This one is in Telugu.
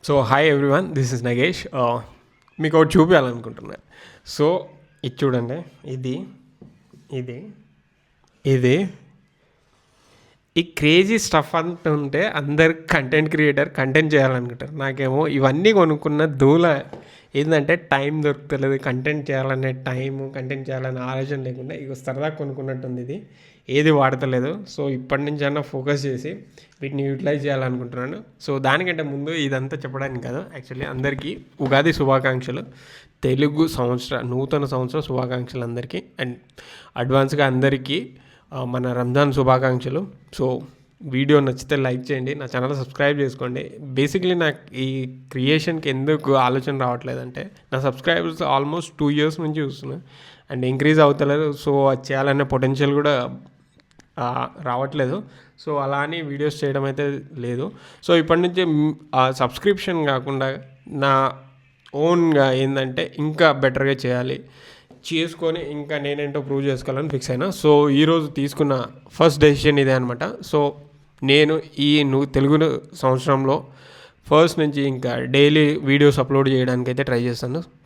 So hi everyone, this is Nagesh. మీకు ఒకటి చూపించాలనుకుంటున్నా. సో ఇది చూడండి, ఇది ఇది ఇది ఈ క్రేజీ స్టఫ్ అంతా ఉంటే అందరు కంటెంట్ చేయాలనుకుంటారు. నాకేమో ఇవన్నీ కొనుక్కున్న దూల ఏంటంటే టైం దొరుకుతలేదు. కంటెంట్ చేయాలనే ఆలోచన లేకుండా ఇక సరదా కొనుక్కున్నట్టుంది. ఇది ఏది వాడతలేదు. సో ఇప్పటి నుంచి అన్నా ఫోకస్ చేసి వీటిని యూటిలైజ్ చేయాలనుకుంటున్నాను. సో దానికంటే ముందు ఇదంతా చెప్పడానికి కాదు, యాక్చువల్లీ అందరికీ ఉగాది శుభాకాంక్షలు. తెలుగు నూతన సంవత్సర శుభాకాంక్షలు అందరికీ. అండ్ అడ్వాన్స్గా అందరికీ మన రంజాన్ శుభాకాంక్షలు. సో వీడియో నచ్చితే లైక్ చేయండి, నా ఛానల్ సబ్స్క్రైబ్ చేసుకోండి. బేసిక్లీ నాకు ఈ క్రియేషన్కి ఎందుకు ఆలోచన రావట్లేదంటే, నా సబ్స్క్రైబర్స్ ఆల్మోస్ట్ 2 years నుంచి చూస్తున్నాను అండ్ ఇంక్రీజ్ అవుతలేదు. సో అది చేయాలనే పొటెన్షియల్ కూడా రావట్లేదు. సో అలా అని వీడియోస్ చేయడం అయితే లేదు. సో ఇప్పటి నుంచి సబ్స్క్రిప్షన్ కాకుండా నా ఓన్గా ఏంటంటే ఇంకా బెటర్గా చేసుకొని ఇంకా నేనేంటో ప్రూవ్ చేసుకోవాలని ఫిక్స్ అయినా. సో ఈరోజు తీసుకున్న ఫస్ట్ డెసిషన్ ఇదే అనమాట. సో నేను ఈ తెలుగు సంవత్సరంలో ఫస్ట్ నుంచి ఇంకా డైలీ వీడియోస్ అప్లోడ్ చేయడానికి అయితే ట్రై చేస్తాను.